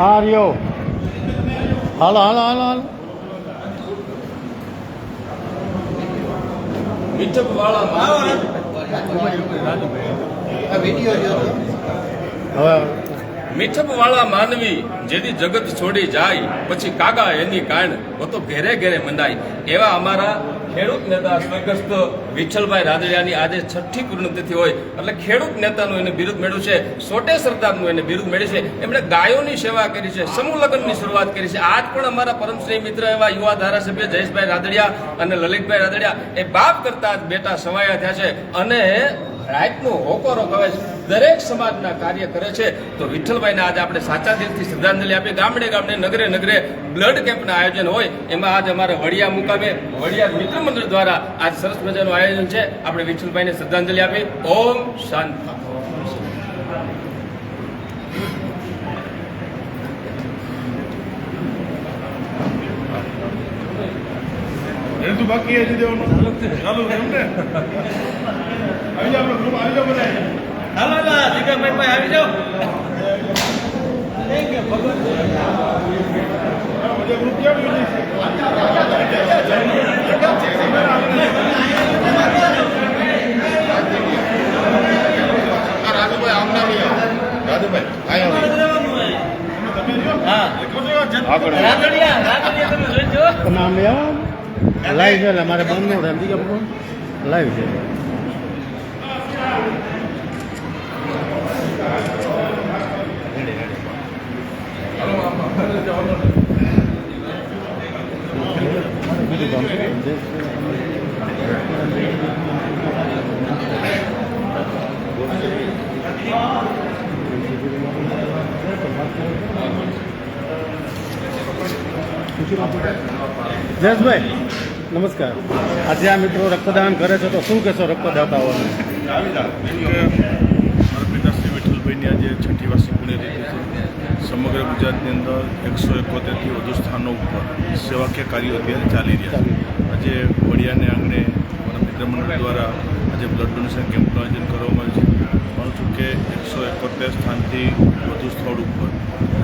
આર્યો હાલો હાલો હાલો હાલો મીઠપવાળા માનવી જેથી જગત છોડી જાય પછી કાગા એની કાણ તો ઘેરે ઘેરે મંડાય એવા અમારા ખેડૂત નેતા સ્વર્ગસ્થ વિઠ્ઠલભાઈ રાદડિયાની આજે 6ઠ્ઠી પૂર્ણતિથિ હોય એટલે ખેડૂત નેતાનું એને બિરુદ મેળવ્યું છે. સોટે સરદારનું એને બિરુદ મેળવ્યું છે. એમણે ગાયોની સેવા કરી છે, સમૂહ લગ્નની શરૂઆત કરી છે. આજ પણ અમારા પરમશ્રી મિત્ર એવા યુવા ધારાસભ્ય જયેશભાઈ રાદડિયા અને લલિતભાઈ રાદડિયા એ બાપ કરતા જ બેટા સવાયા થયા છે અને રાતનું હોકોરો કહે છે. દરેક સમાજના કાર્ય કરે છે. તો વિઠ્ઠલભાઈને આજે આપણે સાચા દિલથી શ્રદ્ધાંજલિ આપીએ. ગામડે ગામડે નગરે નગરે બ્લડ કેમ્પના આયોજન હોય એમાં આજે અમારે વડિયા મુકામે વડિયા મિત્ર મંડળ દ્વારા આજ સરસ મજાનું આયોજન છે. આપણે વિઠ્ઠલભાઈને શ્રદ્ધાંજલિ આપી. ઓમ શાંતિ. બાકી ચાલુ એમ ને આવી જાઓ ગ્રુપ આવી જાઓ બધા હાલો દીકરભાઈ આવી જાઓ ગ્રુપ કેમ નામ લે લાઈવ છે અમારે બંધ નો એમ કે લાઈવ છે. જયેશભાઈ નમસ્કાર. આજે આ મિત્રો રક્તદાન કરે છે તો શું કહેશો રક્તદાતાઓને? મારા પિતા શ્રી વિઠ્ઠલભાઈની આજે 6ઠ્ઠી વાર્ષિક પુણ્યતિથિ છે. સમગ્ર ગુજરાતની અંદર 171થી વધુ સ્થાનો ઉપર સેવાકીય કાર્યો અત્યારે ચાલી રહ્યા છે. આજે વડિયાને આંગણે મારા મિત્ર મંડળ દ્વારા આજે બ્લડ ડોનેશન કેમ્પનું આયોજન કરવામાં આવ્યું છે. માનું છું કે 171 સ્થાનથી વધુ સ્થળ ઉપર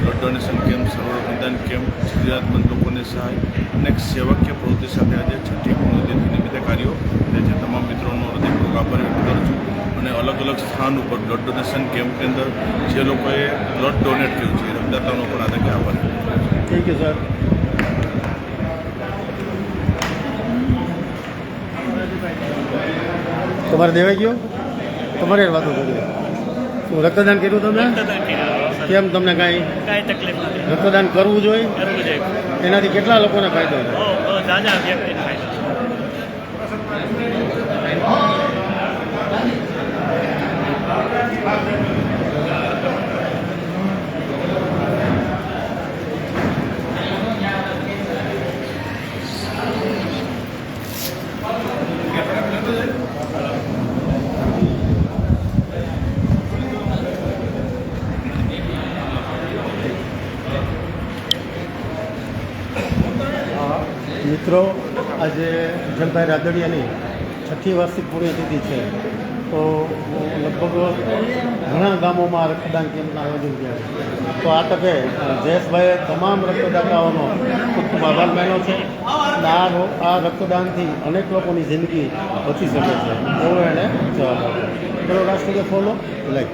બ્લડ ડોનેશન કેમ્પ, સર્વરોગ નિદાન કેમ્પ, જરૂરિયાતમંદ લોકોને સહાય અને એક સેવાકીય પ્રવૃત્તિ સાથે આજે 6ઠ્ઠી પુણ્યતિથિ નિમિત્તે કાર્યો થાય છે. તમામ મિત્રોનો હૃદયપૂર્વક આભાર વ્યક્ત કરું છું અને અલગ અલગ સ્થાન ઉપર બ્લડ ડોનેશન કેમ્પની અંદર જે લોકોએ બ્લડ ડોનેટ કર્યું છે એ રક્તદાતાઓનો પણ આજે આભાર વ્યક્ત કરું છું. Thank you sir. તમારે દેવાઈ ગયો? તમારે વાતો કરી રક્તદાન કર્યું તમે? કેમ તમને કાંઈ તકલીફ નથી? રક્તદાન કરવું જોઈએ. એનાથી કેટલા લોકોને ફાયદો છે? મિત્રો આજે વિઠ્ઠલભાઈ રાદડિયાની 6ઠ્ઠી વાર્ષિક પુણ્યતિથિ છે તો લગભગ ઘણા ગામોમાં રક્તદાન કેમ્પના આયોજન થયા છે. તો આ તકે જયેશભાઈએ તમામ રક્તદાતાઓનો ખૂબ ખૂબ આભાર માન્યો છે અને આ રક્તદાનથી અનેક લોકોની જિંદગી બચી શકે છે એવો એણે જવાબ આપ્યો. ચલો રાષ્ટ્રીય ફોલો લાઈક